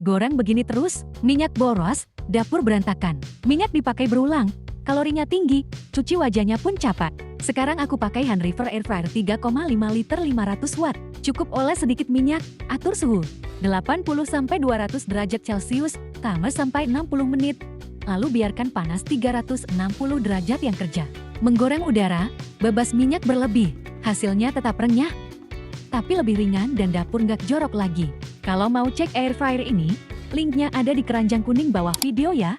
Goreng begini terus, minyak boros, dapur berantakan. Minyak dipakai berulang, kalorinya tinggi, cuci wajahnya pun capat. Sekarang aku pakai Han River Air Fryer 3,5 liter 500 watt. Cukup oles sedikit minyak, atur suhu 80-200 derajat Celcius, timer sampai 60 menit. Lalu biarkan panas 360 derajat yang kerja. Menggoreng udara, bebas minyak berlebih, hasilnya tetap renyah, tapi lebih ringan dan dapur nggak jorok lagi. Kalau mau cek air fryer ini, linknya ada di keranjang kuning bawah video ya.